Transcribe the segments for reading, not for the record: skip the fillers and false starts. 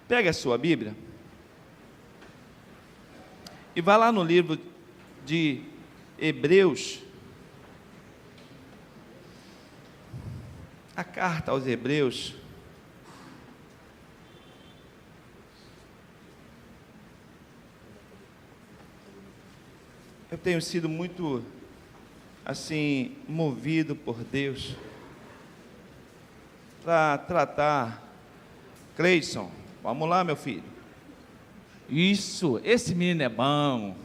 Pega a sua Bíblia e vá lá no livro de Hebreus, a carta aos Hebreus. Eu tenho sido muito, assim, movido por Deus para tratar. Cleison, vamos lá, meu filho. Isso, esse menino é bom.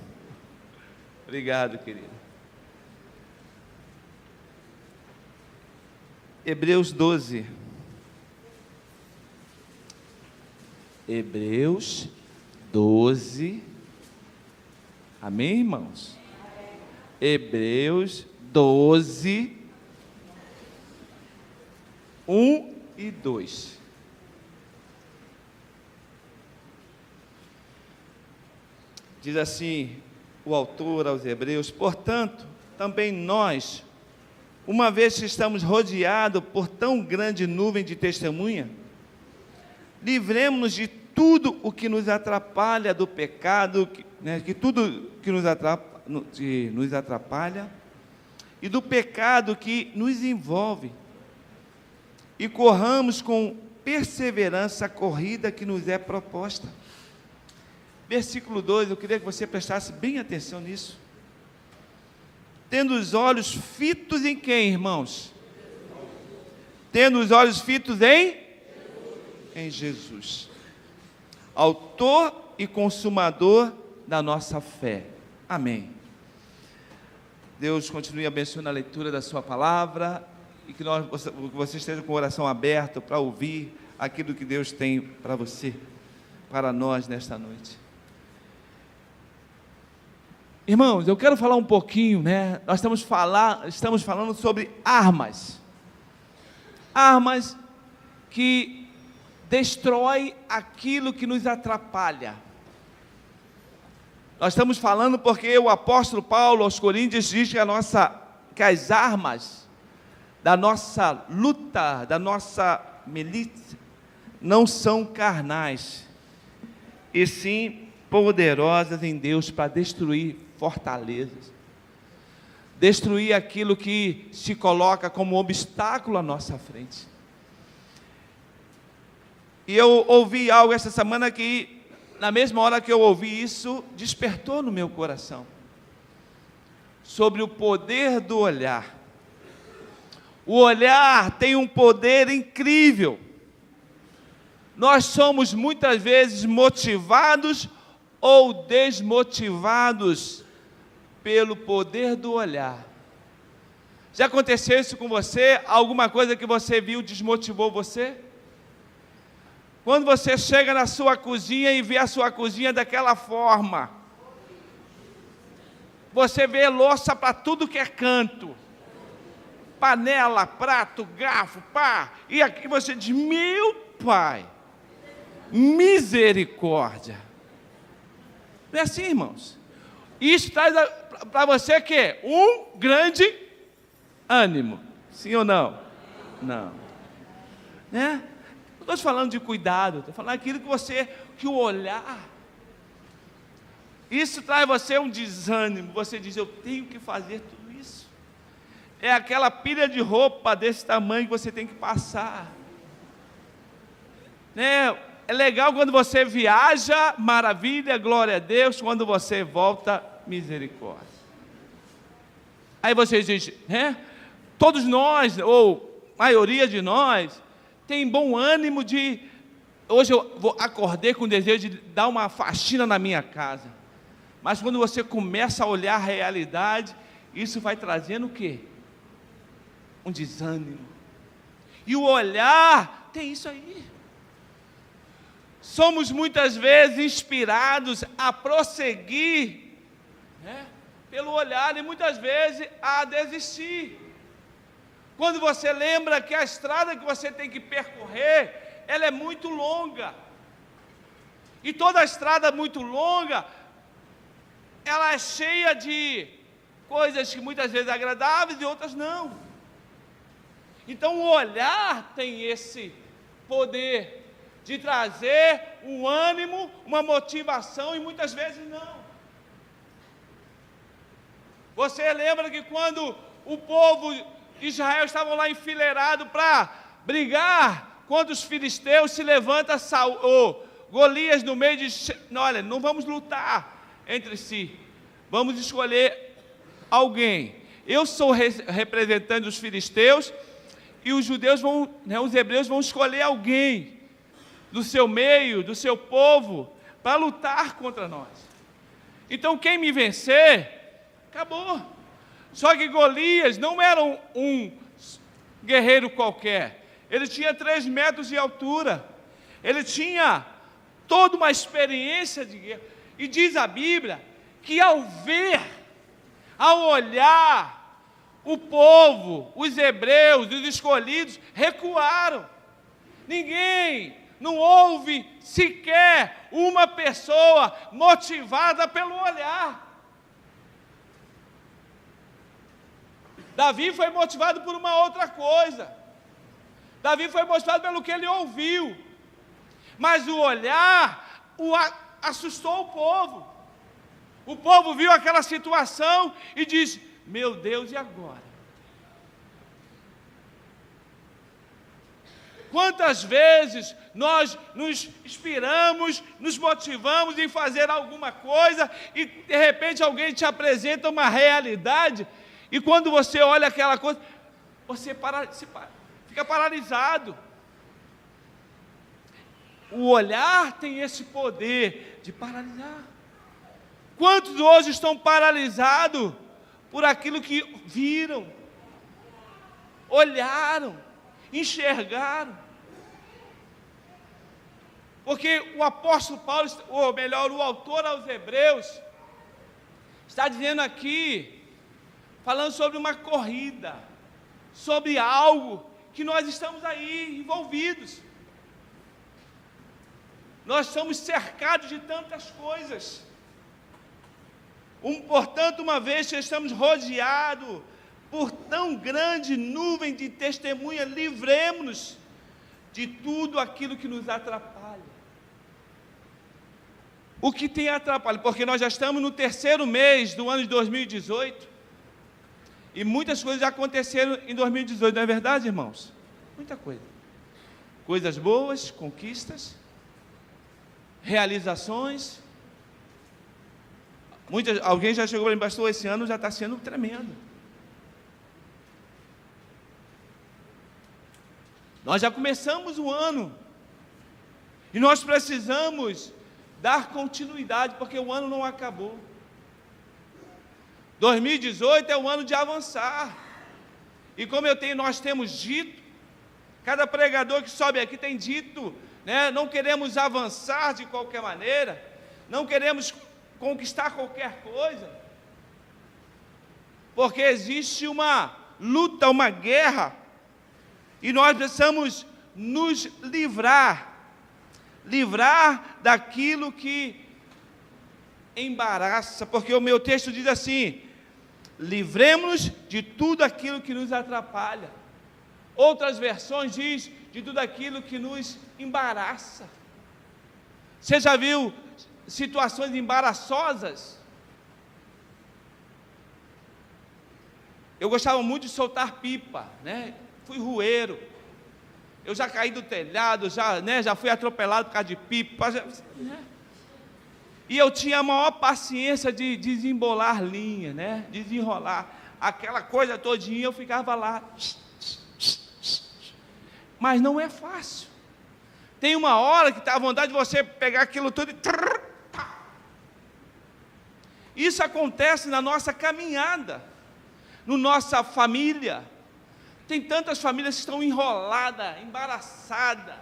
Obrigado, querido. Hebreus 12. Hebreus 12. Amém, irmãos? Hebreus 12, 1 e 2. Diz assim o autor aos Hebreus: portanto, também nós, uma vez que estamos rodeados por tão grande nuvem de testemunha, livremos-nos de tudo o que nos atrapalha do pecado, tudo que nos atrapalha, e do pecado que nos envolve, e corramos com perseverança a corrida que nos é proposta. Versículo 2, eu queria que você prestasse bem atenção nisso. Tendo os olhos fitos em quem, irmãos? Tendo os olhos fitos em Jesus, autor e consumador da nossa fé. Amém. Deus continue abençoando a leitura da sua palavra e que você esteja com o coração aberto para ouvir aquilo que Deus tem para você, para nós nesta noite. Irmãos, eu quero falar um pouquinho, nós estamos falando sobre armas. Armas que destrói aquilo que nos atrapalha. Nós estamos falando porque o apóstolo Paulo aos Coríntios diz que as armas da nossa luta, da nossa milícia, não são carnais, e sim poderosas em Deus para destruir fortalezas, destruir aquilo que se coloca como obstáculo à nossa frente. E eu ouvi algo essa semana que, na mesma hora que eu ouvi isso, despertou no meu coração, sobre o poder do olhar. O olhar tem um poder incrível. Nós somos muitas vezes motivados ou desmotivados pelo poder do olhar. Já aconteceu isso com você? Alguma coisa que você viu desmotivou você? Quando você chega na sua cozinha e vê a sua cozinha daquela forma, você vê louça para tudo que é canto, panela, prato, garfo, pá, e aqui você diz: meu Pai, misericórdia. Não é assim, irmãos? Isso traz para você que um grande ânimo, sim ou não? Não, né? Não estou falando de cuidado, estou falando aquilo que o olhar, isso traz você um desânimo. Você diz: eu tenho que fazer tudo isso. É aquela pilha de roupa desse tamanho que você tem que passar, né? É legal quando você viaja, maravilha, glória a Deus. Quando você volta, misericórdia. Aí você diz, todos nós, ou maioria de nós, tem bom ânimo de... Hoje eu acordei com o desejo de dar uma faxina na minha casa. Mas quando você começa a olhar a realidade, isso vai trazendo o quê? Um desânimo. E o olhar tem isso aí. Somos muitas vezes inspirados a prosseguir, pelo olhar, e muitas vezes a desistir. Quando você lembra que a estrada que você tem que percorrer, ela é muito longa. E toda a estrada muito longa, ela é cheia de coisas que muitas vezes agradáveis e outras não. Então o olhar tem esse poder de trazer um ânimo, uma motivação, e muitas vezes não. Você lembra que quando o povo de Israel estava lá enfileirado para brigar contra os filisteus, se levanta Golias no meio e diz: olha, não vamos lutar entre si, vamos escolher alguém. Eu sou representante dos filisteus, e os judeus os hebreus vão escolher alguém do seu meio, do seu povo, para lutar contra nós. Então quem me vencer, acabou. Só que Golias não era um guerreiro qualquer. Ele tinha 3 metros de altura. Ele tinha toda uma experiência de guerra. E diz a Bíblia que ao olhar, o povo, os hebreus, os escolhidos, recuaram. Não houve sequer uma pessoa motivada pelo olhar. Davi foi motivado por uma outra coisa. Davi foi motivado pelo que ele ouviu. Mas o olhar assustou o povo. O povo viu aquela situação e diz: meu Deus, e agora? Quantas vezes nós nos inspiramos, nos motivamos em fazer alguma coisa e de repente alguém te apresenta uma realidade, e quando você olha aquela coisa, você fica paralisado. O olhar tem esse poder de paralisar. Quantos hoje estão paralisados por aquilo que viram, olharam, enxergaram? Porque o apóstolo Paulo, ou melhor, o autor aos Hebreus, está dizendo aqui, falando sobre uma corrida, sobre algo que nós estamos aí envolvidos. Nós somos cercados de tantas coisas. Portanto, uma vez que estamos rodeados por tão grande nuvem de testemunha, livremos-nos de tudo aquilo que nos atrapalha. O que tem atrapalhado? Porque nós já estamos no 3º mês do ano de 2018, e muitas coisas já aconteceram em 2018, não é verdade, irmãos? Muita coisa. Coisas boas, conquistas, realizações. Alguém já chegou para mim: pastor, esse ano já está sendo tremendo. Nós já começamos o ano, e nós precisamos dar continuidade, porque o ano não acabou. 2018 é o ano de avançar, e como nós temos dito, cada pregador que sobe aqui tem dito, né, não queremos avançar de qualquer maneira, não queremos conquistar qualquer coisa, porque existe uma luta, uma guerra, e nós precisamos nos livrar daquilo que embaraça, porque o meu texto diz assim: livremos-nos de tudo aquilo que nos atrapalha. Outras versões diz de tudo aquilo que nos embaraça. Você já viu situações embaraçosas? Eu gostava muito de soltar pipa, né? Fui rueiro. Eu já caí do telhado, já fui atropelado por causa de pipa, né? E eu tinha a maior paciência de desembolar linha, né? Desenrolar aquela coisa todinha, eu ficava lá. Mas não é fácil. Tem uma hora que dá vontade de você pegar aquilo tudo e... Isso acontece na nossa caminhada, na nossa família. Tem tantas famílias que estão enroladas, embaraçadas.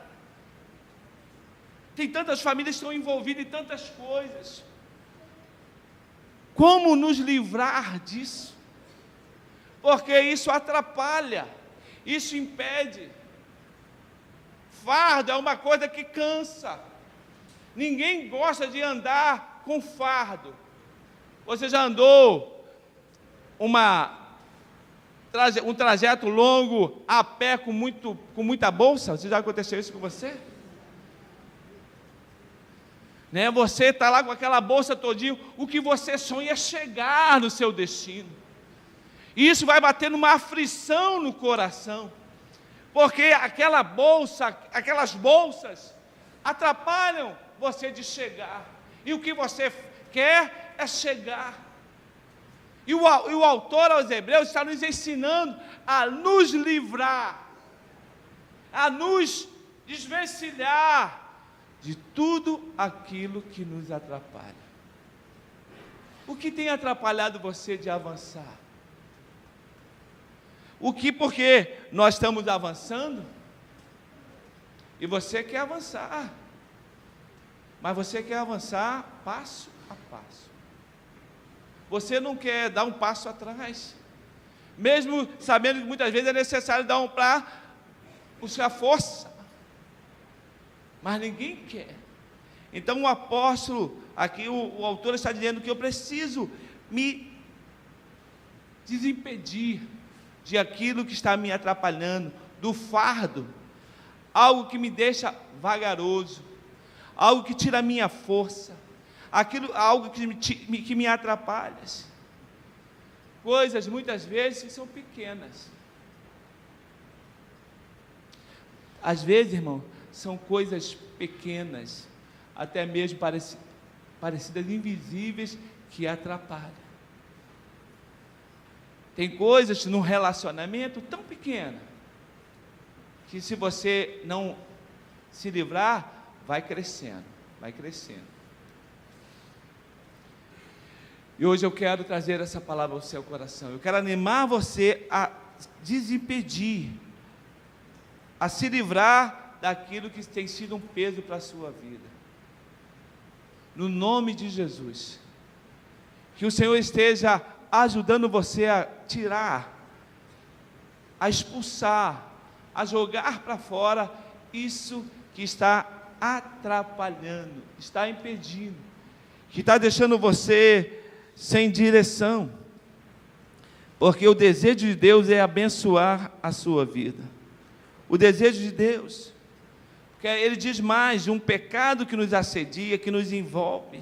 Tem tantas famílias que estão envolvidas em tantas coisas. Como nos livrar disso? Porque isso atrapalha, isso impede. Fardo é uma coisa que cansa. Ninguém gosta de andar com fardo. Você já andou um trajeto longo a pé com muita bolsa? Já aconteceu isso com você? né? Você está lá com aquela bolsa todinho, o que você sonha é chegar no seu destino. E isso vai bater numa aflição no coração, porque aquelas bolsas atrapalham você de chegar, e o que você quer é chegar. E o autor aos Hebreus está nos ensinando a nos livrar, a nos desvencilhar de tudo aquilo que nos atrapalha. O que tem atrapalhado você de avançar? Porque nós estamos avançando e você quer avançar, mas você quer avançar passo a passo. Você não quer dar um passo atrás, mesmo sabendo que muitas vezes é necessário dar um para buscar força, mas ninguém quer. Então o apóstolo, aqui o autor está dizendo que eu preciso me desimpedir de aquilo que está me atrapalhando, do fardo, algo que me deixa vagaroso, algo que tira a minha força, algo que me atrapalha. Coisas muitas vezes que são pequenas. Às vezes, irmão, são coisas pequenas, até mesmo parecidas invisíveis, que atrapalham. Tem coisas num relacionamento tão pequena, que se você não se livrar, vai crescendo, vai crescendo. E hoje eu quero trazer essa palavra ao seu coração. Eu quero animar você a desimpedir, a se livrar daquilo que tem sido um peso para a sua vida. No nome de Jesus. Que o Senhor esteja ajudando você a tirar, a expulsar, a jogar para fora isso que está atrapalhando, está impedindo, que está deixando você sem direção, porque o desejo de Deus é abençoar a sua vida. O desejo de Deus, porque Ele diz mais de um pecado que nos assedia, que nos envolve.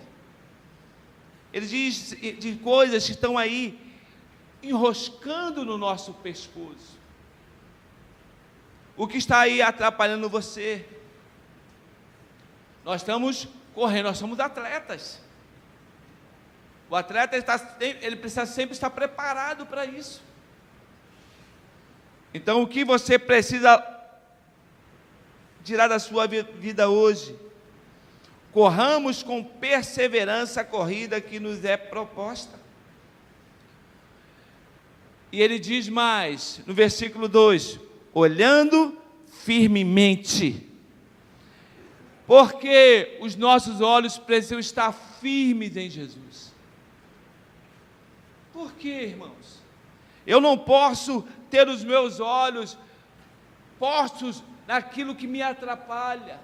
Ele diz de coisas que estão aí enroscando no nosso pescoço. O que está aí atrapalhando você? Nós estamos correndo, nós somos atletas. O atleta ele precisa sempre estar preparado para isso. Então, o que você precisa tirar da sua vida hoje? Corramos com perseverança a corrida que nos é proposta. E ele diz mais, no versículo 2, olhando firmemente, porque os nossos olhos precisam estar firmes em Jesus. Por quê, irmãos? Eu não posso ter os meus olhos postos naquilo que me atrapalha.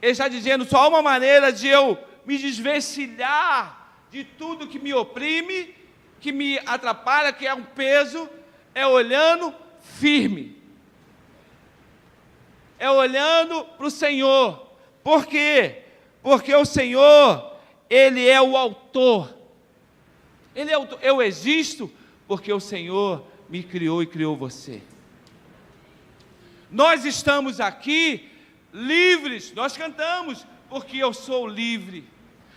Ele está dizendo, só há uma maneira de eu me desvencilhar de tudo que me oprime, que me atrapalha, que é um peso, é olhando firme. É olhando para o Senhor. Por quê? Porque o Senhor, Ele é o autor. Ele é o autor. Eu existo porque o Senhor me criou e criou você. Nós estamos aqui livres, nós cantamos, porque eu sou livre.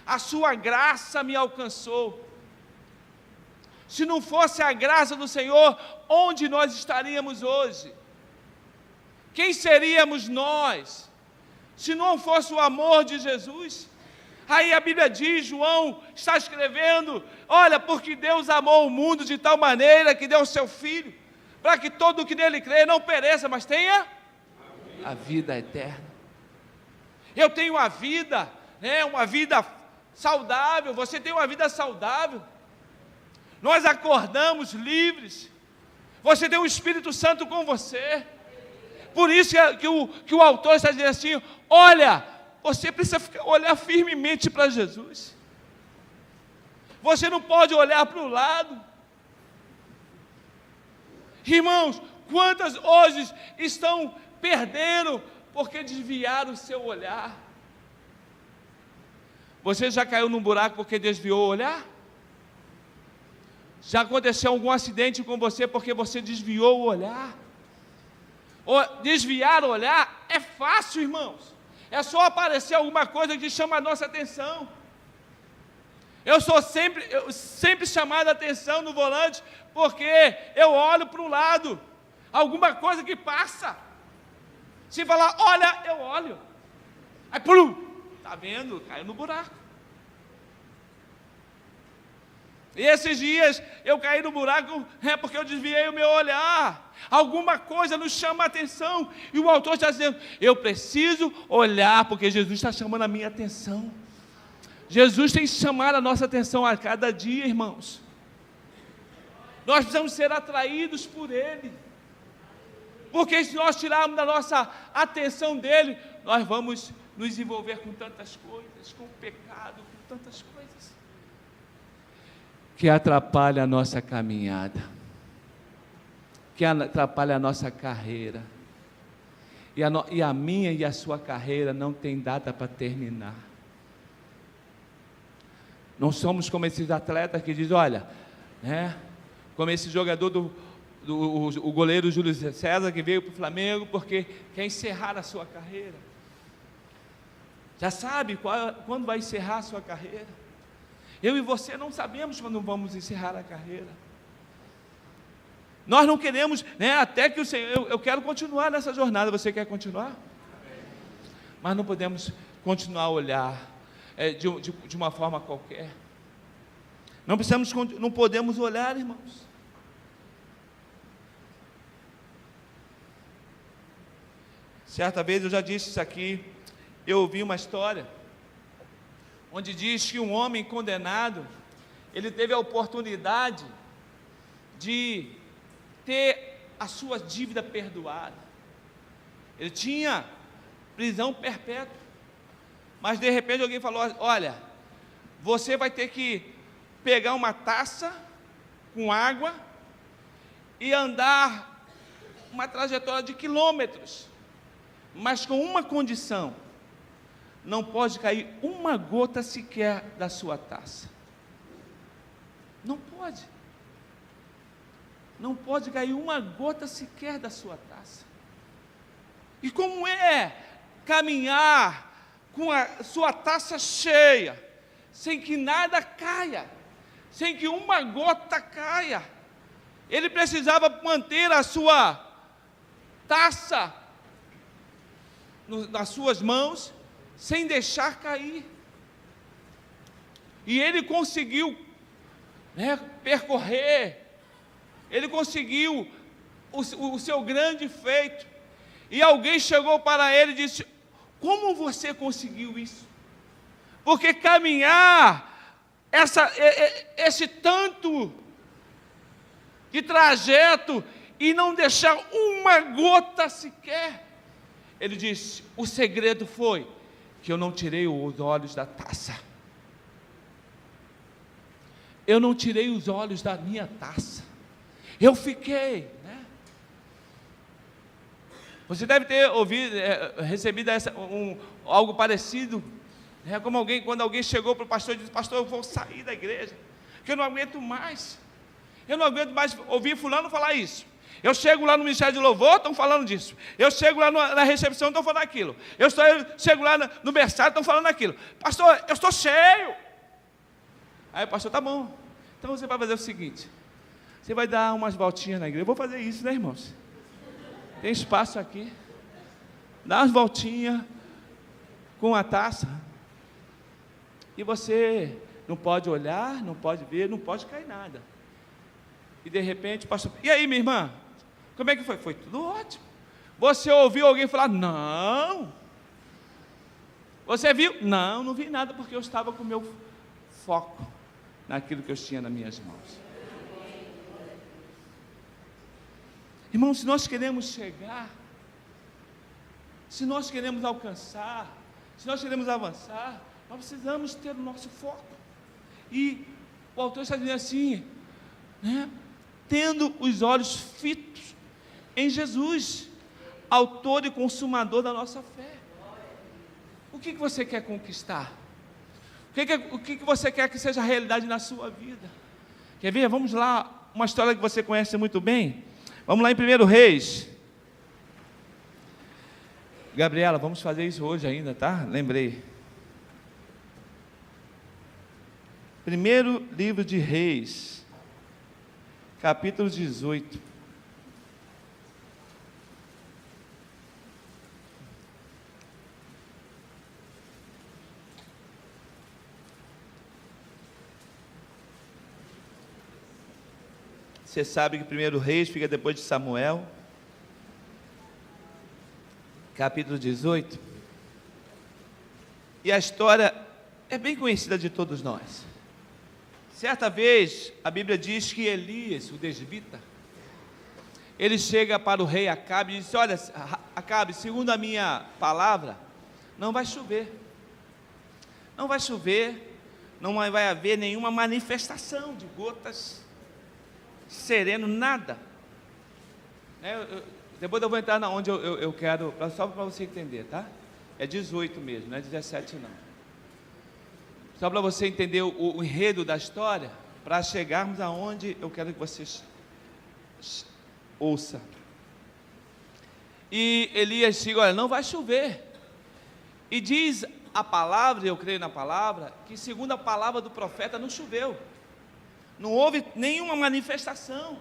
A sua graça me alcançou. Se não fosse a graça do Senhor, onde nós estaríamos hoje? Quem seríamos nós, se não fosse o amor de Jesus? Aí a Bíblia diz, João está escrevendo, olha, porque Deus amou o mundo de tal maneira que deu o seu Filho, para que todo o que nele crê não pereça, mas tenha a vida eterna. Eu tenho uma vida saudável, você tem uma vida saudável. Nós acordamos livres, você tem o Espírito Santo com você. Por isso que o autor está dizendo assim, olha, você precisa olhar firmemente para Jesus. Você não pode olhar para o lado. Irmãos, quantas hoje estão perdendo porque desviaram o seu olhar? Você já caiu num buraco porque desviou o olhar? Já aconteceu algum acidente com você porque você desviou o olhar? Desviar o olhar é fácil, irmãos. É só aparecer alguma coisa que chama a nossa atenção. Eu sempre chamado a atenção no volante, porque eu olho para o lado, alguma coisa que passa. Se falar, olha, eu olho. Aí, plum, está vendo? Caiu no buraco. E esses dias eu caí no buraco porque eu desviei o meu olhar. Alguma coisa nos chama a atenção. E o autor está dizendo, eu preciso olhar, porque Jesus está chamando a minha atenção. Jesus tem chamado a nossa atenção a cada dia, irmãos. Nós precisamos ser atraídos por Ele. Porque se nós tirarmos da nossa atenção dEle, nós vamos nos envolver com tantas coisas, com o pecado, com tantas coisas que atrapalha a nossa caminhada, que atrapalha a nossa carreira, e a minha e a sua carreira não tem data para terminar. Não somos como esses atletas que dizem, olha, como esse jogador o goleiro Júlio César, que veio para o Flamengo porque quer encerrar a sua carreira. Já sabe quando vai encerrar a sua carreira. Eu e você não sabemos quando vamos encerrar a carreira. Nós não queremos, até que o Senhor, eu quero continuar nessa jornada, você quer continuar? Mas não podemos continuar a olhar de uma forma qualquer. Não podemos olhar, irmãos. Certa vez eu já disse isso aqui, eu ouvi uma história onde diz que um homem condenado, ele teve a oportunidade de ter a sua dívida perdoada. Ele tinha prisão perpétua, mas de repente alguém falou, olha, você vai ter que pegar uma taça com água e andar uma trajetória de quilômetros, mas com uma condição: não pode cair uma gota sequer da sua taça. Não pode. Não pode cair uma gota sequer da sua taça. E como é caminhar com a sua taça cheia, sem que nada caia, sem que uma gota caia? Ele precisava manter a sua taça nas suas mãos, sem deixar cair. E ele conseguiu percorrer, ele conseguiu o seu grande feito. E alguém chegou para ele e disse: como você conseguiu isso? Porque caminhar esse tanto de trajeto e não deixar uma gota sequer. Ele disse: o segredo foi que eu não tirei os olhos da taça. Eu não tirei os olhos da minha taça. Eu fiquei, Você deve ter ouvido, recebido algo parecido, como quando alguém chegou para o pastor e disse: pastor, eu vou sair da igreja, porque eu não aguento mais. Eu não aguento mais ouvir fulano falar isso. Eu chego lá no Ministério de Louvor, estão falando disso. Eu chego lá na recepção, estão falando aquilo. Eu chego lá no berçário, estão falando aquilo. Pastor, eu estou cheio. Aí o pastor: tá bom. Então você vai fazer o seguinte: você vai dar umas voltinhas na igreja. Eu vou fazer isso, irmãos? Tem espaço aqui. Dá umas voltinhas com a taça. E você não pode olhar, não pode ver, não pode cair nada. E de repente o pastor: e aí, minha irmã? Como é que foi? Foi tudo ótimo. Você ouviu alguém falar: não? Você viu? Não, não vi nada, porque eu estava com o meu foco naquilo que eu tinha nas minhas mãos. Irmãos, se nós queremos chegar, se nós queremos alcançar, se nós queremos avançar, nós precisamos ter o nosso foco. E o autor está dizendo assim, tendo os olhos fitos em Jesus, autor e consumador da nossa fé. O que você quer conquistar? O O que você quer que seja realidade na sua vida? Quer ver? Vamos lá, uma história que você conhece muito bem. Vamos lá em 1 Reis. Gabriela, vamos fazer isso hoje ainda, tá? Lembrei. Primeiro livro de Reis, capítulo 18. Você sabe que 1 Reis fica depois de Samuel, capítulo 18. E a história é bem conhecida de todos nós. Certa vez, a Bíblia diz que Elias, o desvita, ele chega para o rei Acabe e diz: olha, Acabe, segundo a minha palavra, não vai chover. Não vai chover, não vai haver nenhuma manifestação de gotas, sereno, nada. Depois eu vou entrar na onde eu quero, só para você entender, tá? É 18 mesmo, não é 17 não. Só para você entender o enredo da história, para chegarmos aonde eu quero que você ouça. E Elias chega: olha, não vai chover. E diz a palavra, eu creio na palavra, que segundo a palavra do profeta não choveu. Não houve nenhuma manifestação.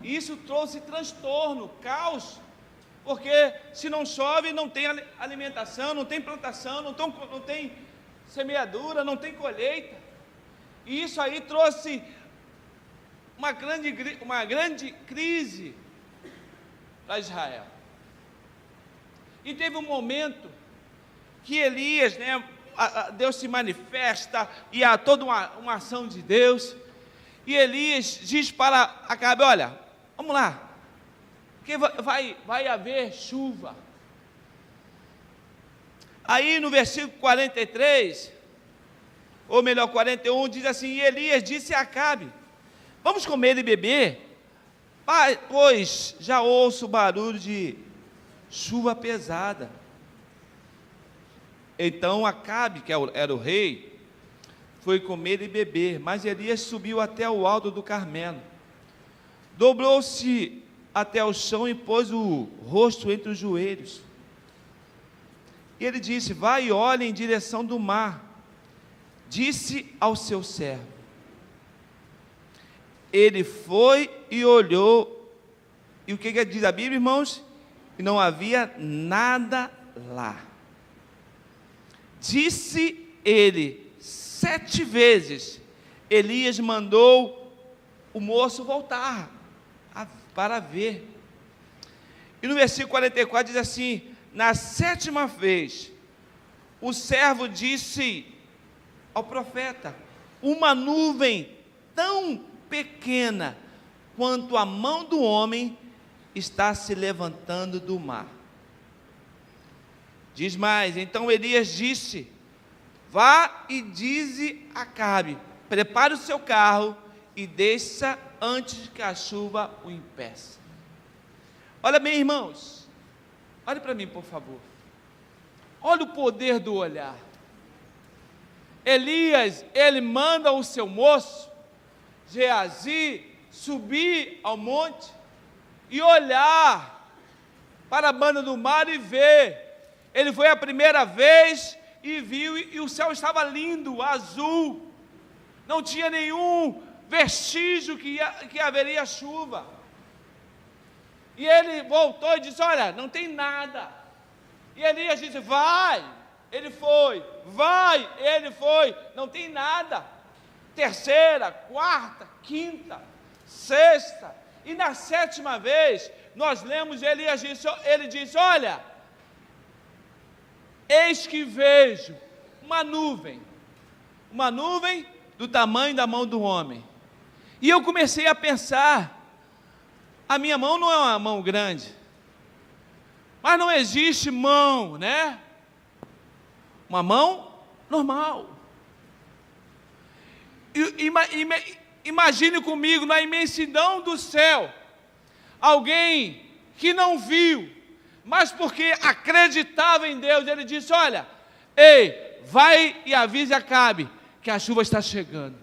Isso trouxe transtorno, caos, porque se não chove, não tem alimentação, não tem plantação, não tem semeadura, não tem colheita. E isso aí trouxe uma grande crise para Israel. E teve um momento que Elias, Deus se manifesta, e há toda uma ação de Deus, e Elias diz para Acabe: olha, vamos lá, porque vai haver chuva. Aí no versículo 43, ou melhor 41, diz assim: e Elias disse a Acabe: vamos comer e beber, pois já ouço barulho de chuva pesada. Então Acabe, que era o rei, foi comer e beber, mas Elias subiu até o alto do Carmelo, dobrou-se até o chão e pôs o rosto entre os joelhos. E ele disse: vai e olhe em direção do mar. Disse ao seu servo. Ele foi e olhou, e o que diz a Bíblia, irmãos? Que não havia nada lá. Disse ele 7 vezes. Elias mandou o moço voltar para ver. E no versículo 44 diz assim: na 7ª vez, o servo disse ao profeta: uma nuvem tão pequena quanto a mão do homem está se levantando do mar. Diz mais: então Elias disse: vá e dize a Acabe: prepare o seu carro e desça antes que a chuva o impeça. Olha bem, irmãos, olhe para mim, por favor. Olha o poder do olhar. Elias, ele manda o seu moço Geazi subir ao monte e olhar para a banda do mar e ver. Ele foi a primeira vez e viu, e o céu estava lindo, azul, não tinha nenhum vestígio que haveria chuva. E ele voltou e disse: olha, não tem nada. E Elias disse: vai. Ele foi. Vai. Ele foi. Não tem nada. 3ª, 4ª, 5ª, 6ª, e na 7ª vez nós lemos, ele disse: olha, eis que vejo uma nuvem do tamanho da mão do homem. E eu comecei a pensar: a minha mão não é uma mão grande, mas não existe mão, né? Uma mão normal. Imagine comigo, na imensidão do céu, alguém que não viu, mas porque acreditava em Deus, ele disse: olha, ei, vai e avise Acabe que a chuva está chegando.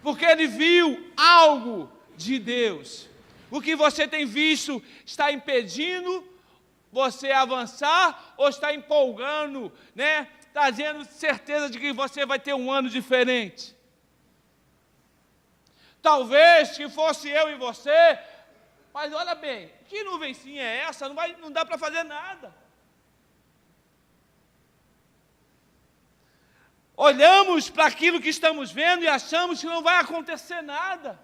Porque ele viu algo de Deus. O que você tem visto está impedindo você avançar ou está empolgando, né? Trazendo certeza de que você vai ter um ano diferente. Talvez que fosse eu e você, mas olha bem, que nuvencinha é essa? Não dá para fazer nada. Olhamos para aquilo que estamos vendo e achamos que não vai acontecer nada.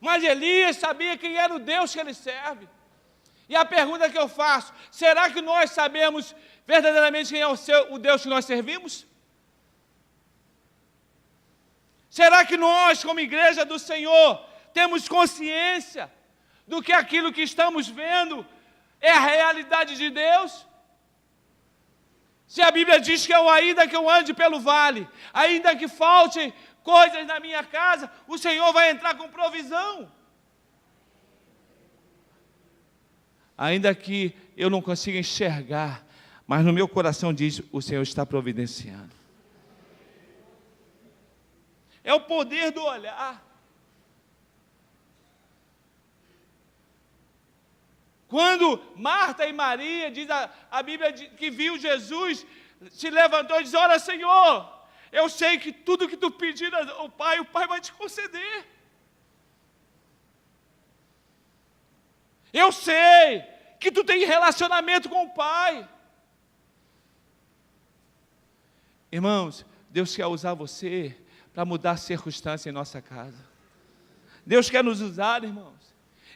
Mas Elias sabia quem era o Deus que ele serve. E a pergunta que eu faço, será que nós sabemos verdadeiramente quem é o Deus que nós servimos? Será que nós, como igreja do Senhor, temos consciência do que aquilo que estamos vendo é a realidade de Deus? Se a Bíblia diz que ainda que eu ande pelo vale, ainda que falte coisas na minha casa, o Senhor vai entrar com provisão. Ainda que eu não consiga enxergar, mas no meu coração diz, o Senhor está providenciando. É o poder do olhar. Quando Marta e Maria, diz a Bíblia que viu Jesus, se levantou e disse, olha Senhor, eu sei que tudo que tu pedir ao Pai, o Pai vai te conceder. Eu sei que tu tem relacionamento com o Pai. Irmãos, Deus quer usar você para mudar a circunstância em nossa casa. Deus quer nos usar, irmãos.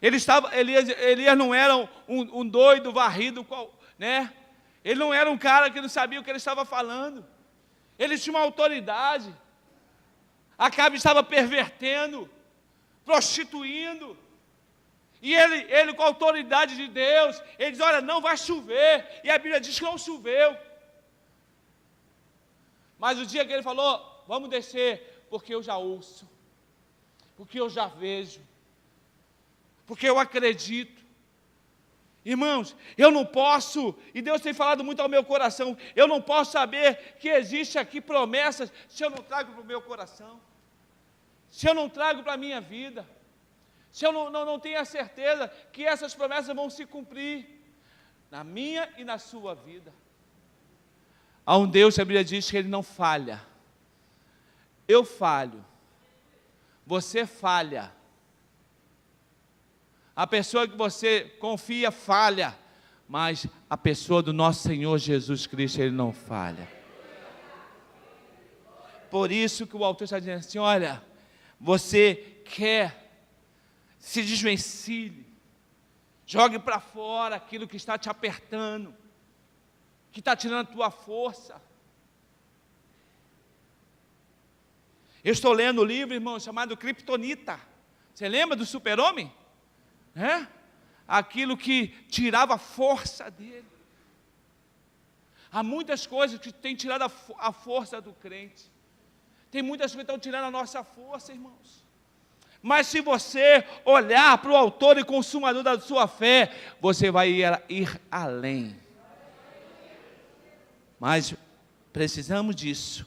Elias não era um doido varrido, né? Ele não era um cara que não sabia o que ele estava falando. Ele tinha uma autoridade. Acabe estava pervertendo, prostituindo. E ele com a autoridade de Deus, ele diz, olha, não vai chover. E a Bíblia diz que não choveu. Mas o dia que ele falou, vamos descer, porque eu já ouço, porque eu já vejo, porque eu acredito. Irmãos, eu não posso, e Deus tem falado muito ao meu coração, eu não posso saber que existe aqui promessas se eu não trago para o meu coração, se eu não trago para a minha vida, se eu não tenho a certeza que essas promessas vão se cumprir na minha e na sua vida. Há um Deus que a Bíblia diz que Ele não falha. Eu falho, você falha. A pessoa que você confia falha, mas a pessoa do nosso Senhor Jesus Cristo, Ele não falha. Por isso que o autor está dizendo assim, olha, você quer, se desvencilhe, jogue para fora aquilo que está te apertando, que está tirando a tua força. Eu estou lendo um livro, irmão, chamado Kryptonita. Você lembra do super-homem? Aquilo que tirava a força dele. Há muitas coisas que têm tirado a força do crente. Tem muitas coisas que estão tirando a nossa força, irmãos. Mas se você olhar para o autor e consumador da sua fé, você vai ir além. Mas precisamos disso.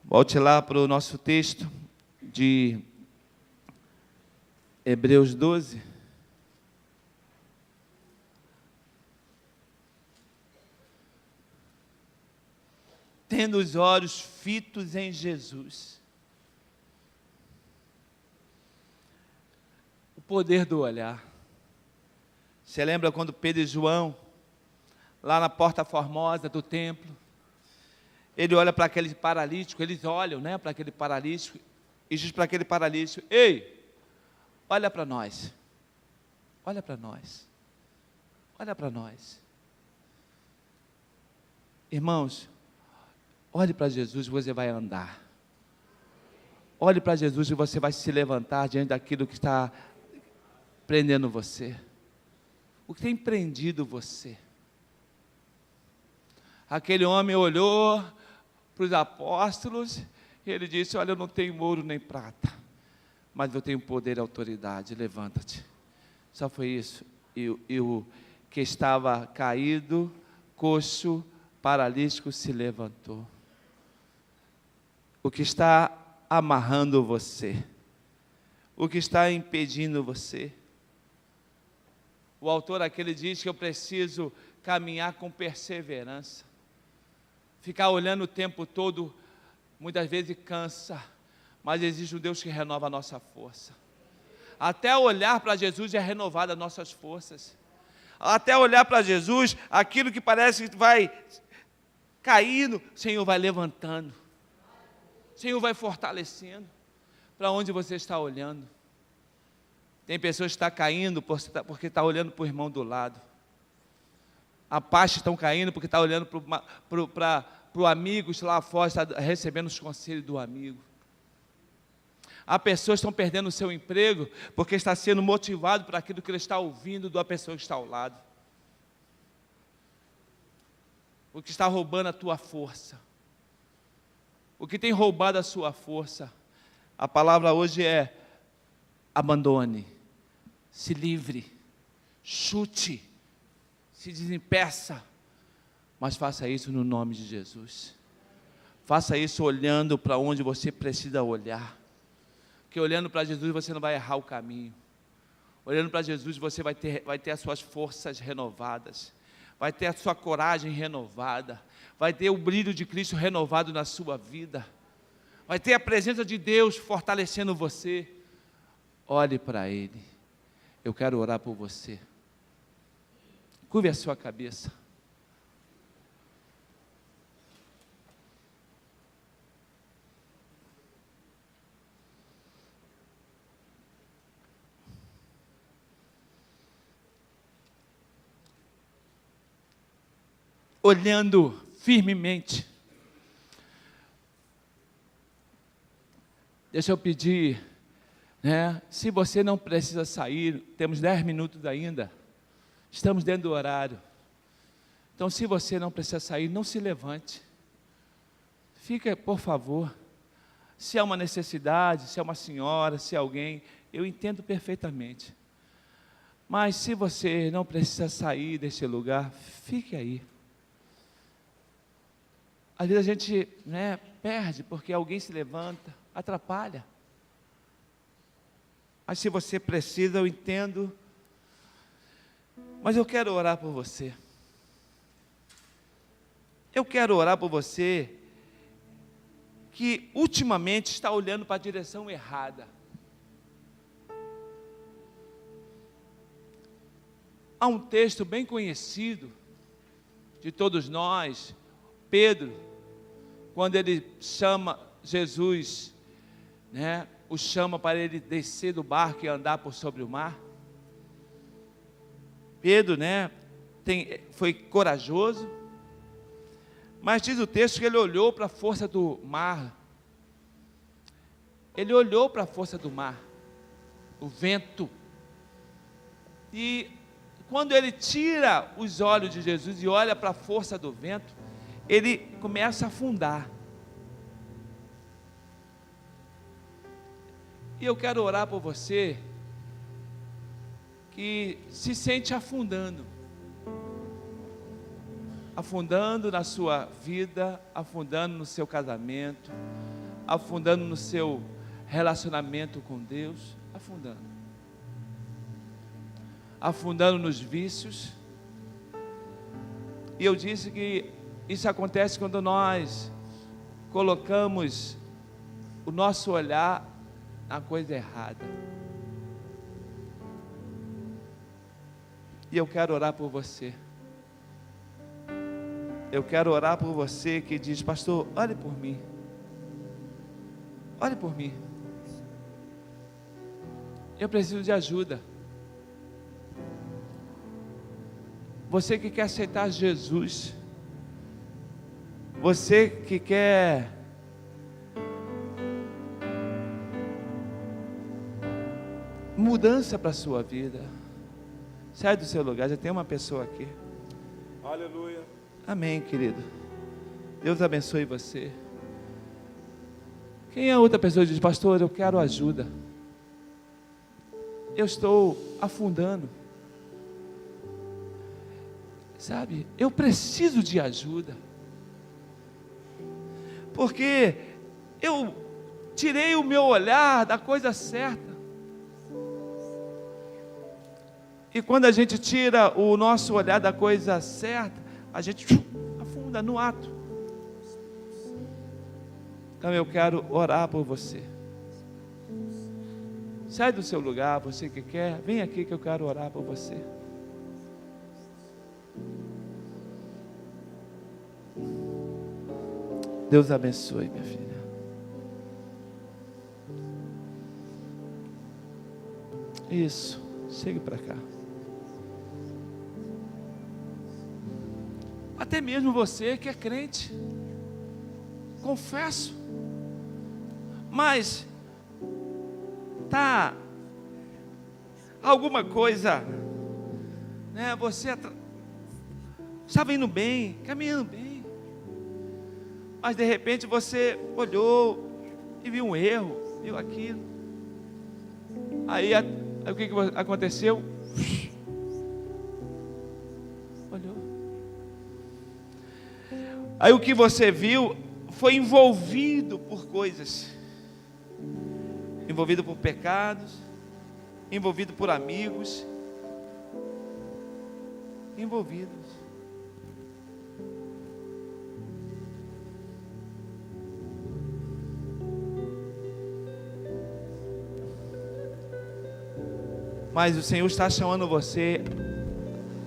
Volte lá para o nosso texto de Hebreus 12. Tendo os olhos fitos em Jesus. O poder do olhar. Você lembra quando Pedro e João, lá na porta formosa do templo, ele olha para aquele paralítico, eles olham, né, para aquele paralítico, e diz para aquele paralítico, ei, olha para nós, olha para nós, olha para nós. Irmãos, olhe para Jesus e você vai andar. Olhe para Jesus e você vai se levantar diante daquilo que está prendendo você. O que tem prendido você? Aquele homem olhou para os apóstolos e ele disse, olha, eu não tenho ouro nem prata, mas eu tenho poder e autoridade, levanta-te. Só foi isso. E que estava caído, coxo, paralítico, se levantou. O que está amarrando você? O que está impedindo você? O autor aquele diz que eu preciso caminhar com perseverança. Ficar olhando o tempo todo, muitas vezes cansa, mas existe um Deus que renova a nossa força. Até olhar para Jesus é renovada as nossas forças. Até olhar para Jesus, aquilo que parece que vai caindo, o Senhor vai levantando. O Senhor vai fortalecendo. Para onde você está olhando? Tem pessoas que estão caindo porque está olhando para o irmão do lado. A paz estão caindo porque está olhando para o amigo lá fora, está recebendo os conselhos do amigo. Há pessoas que estão perdendo o seu emprego porque está sendo motivado por aquilo que ele está ouvindo da pessoa que está ao lado. O que está roubando a tua força. O que tem roubado a sua força. A palavra hoje é: abandone, se livre, chute, se desimpeça, mas faça isso no nome de Jesus. Faça isso olhando para onde você precisa olhar, porque olhando para Jesus você não vai errar o caminho. Olhando para Jesus você vai ter as suas forças renovadas, vai ter a sua coragem renovada, vai ter o brilho de Cristo renovado na sua vida, vai ter a presença de Deus fortalecendo você. Olhe para Ele. Eu quero orar por você. Curve a sua cabeça. Olhando firmemente. Deixa eu pedir, se você não precisa sair, temos 10 minutos ainda, estamos dentro do horário. Então, se você não precisa sair, não se levante. Fica, por favor. Se há uma necessidade, se é uma senhora, se é alguém, eu entendo perfeitamente. Mas se você não precisa sair desse lugar, fique aí. Às vezes a gente perde porque alguém se levanta, atrapalha. Mas se você precisa, eu entendo. Mas eu quero orar por você. Eu quero orar por você que ultimamente está olhando para a direção errada. Há um texto bem conhecido de todos nós, Pedro, quando ele chama Jesus, o chama para ele descer do barco e andar por sobre o mar. Pedro, foi corajoso, mas diz o texto que ele olhou para a força do mar. Ele olhou para a força do mar, o vento. E quando ele tira os olhos de Jesus e olha para a força do vento, ele começa a afundar. E eu quero orar por você que se sente afundando. Afundando na sua vida, afundando no seu casamento, afundando no seu relacionamento com Deus, afundando nos vícios. E eu disse que isso acontece quando nós colocamos o nosso olhar na coisa errada. E eu quero orar por você. Eu quero orar por você que diz: pastor, ore por mim. Ore por mim. Eu preciso de ajuda. Você que quer aceitar Jesus, você que quer mudança para a sua vida, sai do seu lugar. Já tem uma pessoa aqui. Aleluia. Amém, querido. Deus abençoe você. Quem é outra pessoa que diz: pastor, eu quero ajuda, eu estou afundando, Sabe, eu preciso de ajuda, porque eu tirei o meu olhar da coisa certa. E quando a gente tira o nosso olhar da coisa certa, a gente afunda no ato. Então eu quero orar por você. Sai do seu lugar, você que quer, vem aqui que eu quero orar por você. Deus abençoe, minha filha. Isso, chegue para cá. Até mesmo você que é crente, confesso, mas tá alguma coisa, né? Você estava indo bem, caminhando bem, mas de repente você olhou e viu um erro, viu aquilo. Aí o que aconteceu? Olhou. Aí o que você viu foi envolvido por coisas, envolvido por pecados, envolvido por amigos, envolvidos. Mas o Senhor está chamando você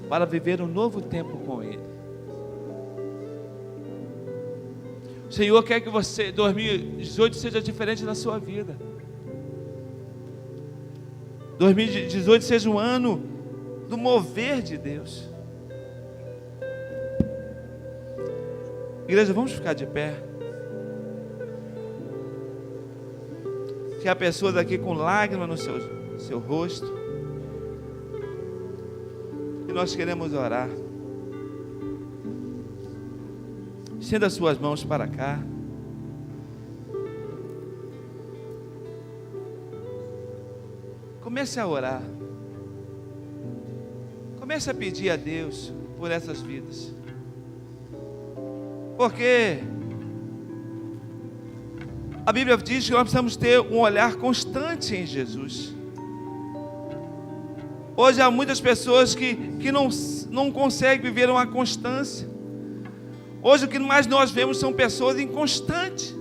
para viver um novo tempo com Ele. O Senhor quer que 2018 seja diferente na sua vida. 2018 seja um ano do mover de Deus. Igreja, vamos ficar de pé. Que há pessoas aqui com lágrimas no seu rosto. E nós queremos orar. Estenda as suas mãos para cá. Comece a orar. Comece a pedir a Deus por essas vidas. Porque a Bíblia diz que nós precisamos ter um olhar constante em Jesus. Hoje há muitas pessoas que não conseguem viver uma constância. Hoje o que mais nós vemos são pessoas inconstantes.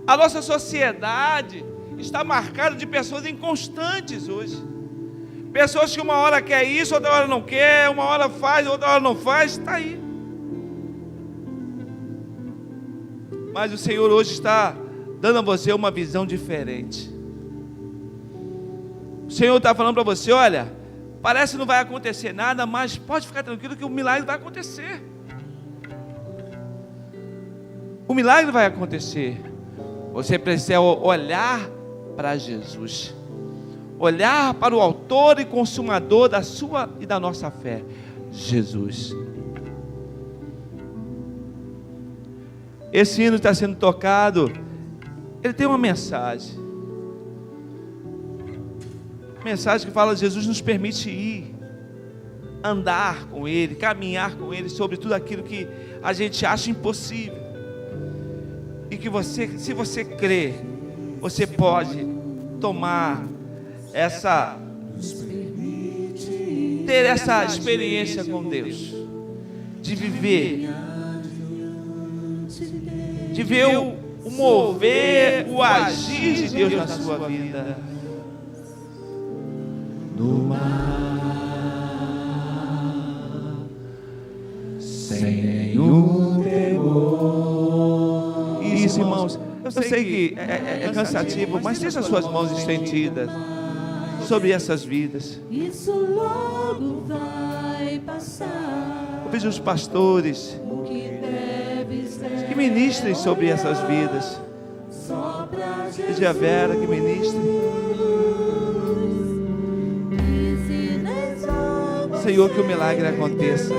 A nossa sociedade está marcada de pessoas inconstantes hoje. Pessoas que uma hora quer isso, outra hora não quer, uma hora faz, outra hora não faz, está aí. Mas o Senhor hoje está dando a você uma visão diferente. O Senhor está falando para você, olha, parece que não vai acontecer nada, mas pode ficar tranquilo que o milagre vai acontecer. O milagre vai acontecer. Você precisa olhar para Jesus. Olhar para o autor e consumador da sua e da nossa fé, Jesus. Esse hino está sendo tocado. Ele tem uma mensagem. Mensagem que fala: Jesus nos permite ir, andar com Ele, caminhar com Ele sobre tudo aquilo que a gente acha impossível. E que você, se você crer, você pode tomar ter essa experiência com Deus, de viver o mover, o agir de Deus na sua vida. No mar, sem nenhum temor. Isso, irmãos, eu sei que é cansativo, mas deixa as suas mãos estendidas sobre essas vidas. Isso logo vai passar. Eu vejo os pastores que ministrem sobre essas vidas. Veja a Vera que ministre. Senhor, que o milagre aconteça.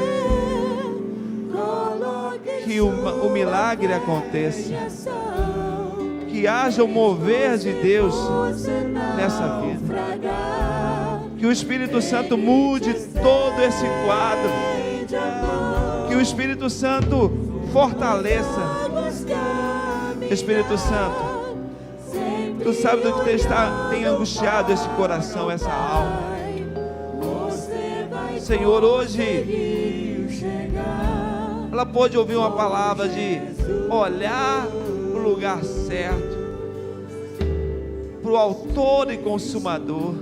Que o milagre aconteça. Que haja o mover de Deus nessa vida. Que o Espírito Santo mude todo esse quadro. Que o Espírito Santo fortaleça. Espírito Santo, Tu sabes do que tem angustiado esse coração, essa alma. Senhor, hoje ela pode ouvir uma palavra de olhar para o lugar certo, para o autor e consumador,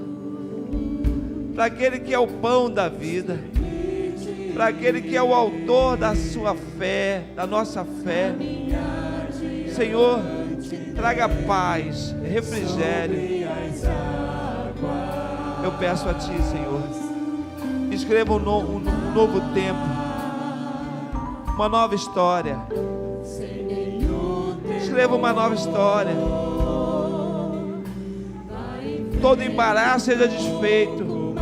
para aquele que é o pão da vida, para aquele que é o autor da sua fé, da nossa fé. Senhor, traga paz, refrigério. Eu peço a Ti, Senhor, escreva um novo tempo, uma nova história. Escreva uma nova história. Todo embaraço seja desfeito.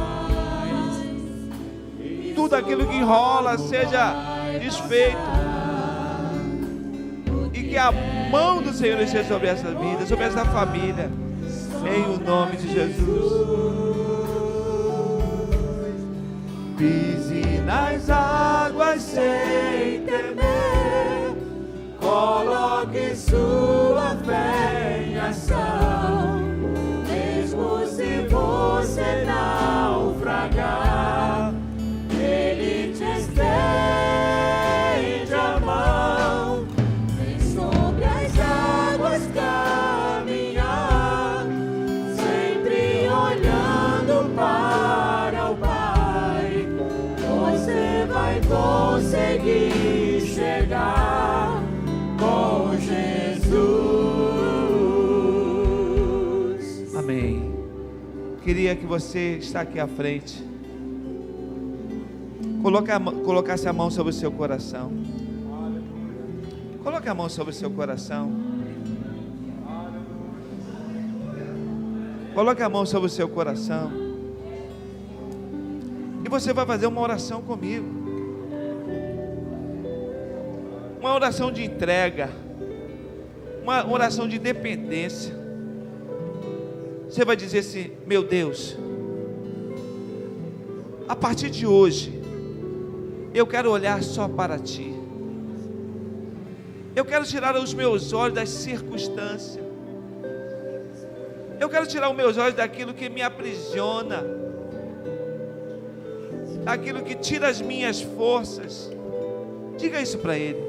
Tudo aquilo que enrola seja desfeito. E que a mão do Senhor esteja sobre essa vida, sobre essa família, em o nome de Jesus. Pise nas águas sem temer, coloque sua fé em ação, mesmo se você naufragar, Ele te estende a mão, vem sobre as águas caminhar, sempre olhando para o Pai, você vai conseguir chegar com Jesus. Amém. Queria que você está aqui à frente, colocasse a mão sobre o seu coração. Coloque a mão sobre o seu coração. Coloque a mão sobre o seu coração. E você vai fazer uma oração comigo. Uma oração de entrega. Uma oração de dependência. Você vai dizer assim: meu Deus, a partir de hoje eu quero olhar só para Ti. Eu quero tirar os meus olhos das circunstâncias. Eu quero tirar os meus olhos daquilo que me aprisiona, daquilo que tira as minhas forças. Diga isso para Ele.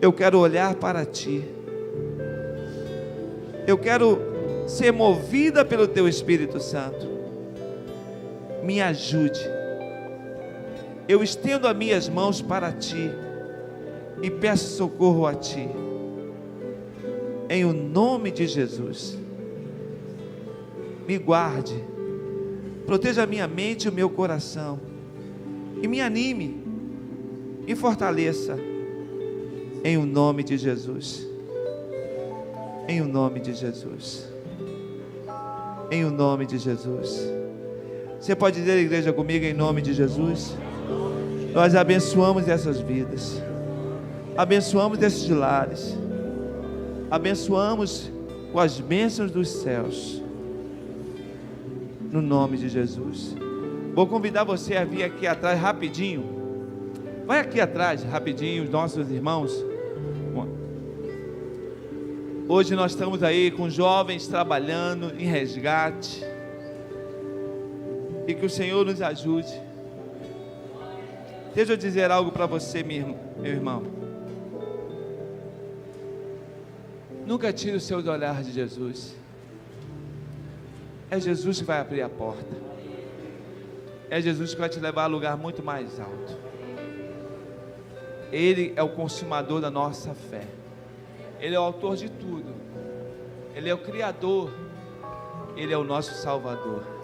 Eu quero olhar para Ti. Eu quero ser movida pelo Teu Espírito Santo. Me ajude. Eu estendo as minhas mãos para Ti e peço socorro a Ti, em o nome de Jesus. Me guarde, proteja a minha mente e o meu coração, e me anime, e fortaleça, em o nome de Jesus, em o nome de Jesus, em o nome de Jesus. Você pode dizer, igreja, comigo, em nome de Jesus? Nós abençoamos essas vidas, abençoamos esses lares, abençoamos com as bênçãos dos céus, no nome de Jesus. Vou convidar você a vir aqui atrás rapidinho. Vai aqui atrás rapidinho, os nossos irmãos. Hoje nós estamos aí com jovens trabalhando em resgate, e que o Senhor nos ajude. Deixa eu dizer algo para você, meu irmão. Nunca tire os seus olhares de Jesus. É Jesus que vai abrir a porta. É Jesus que vai te levar a lugar muito mais alto. Ele é o consumador da nossa fé. Ele é o autor de tudo. Ele é o Criador. Ele é o nosso Salvador.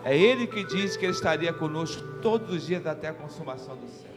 É Ele que diz que Ele estaria conosco todos os dias até a consumação do céu.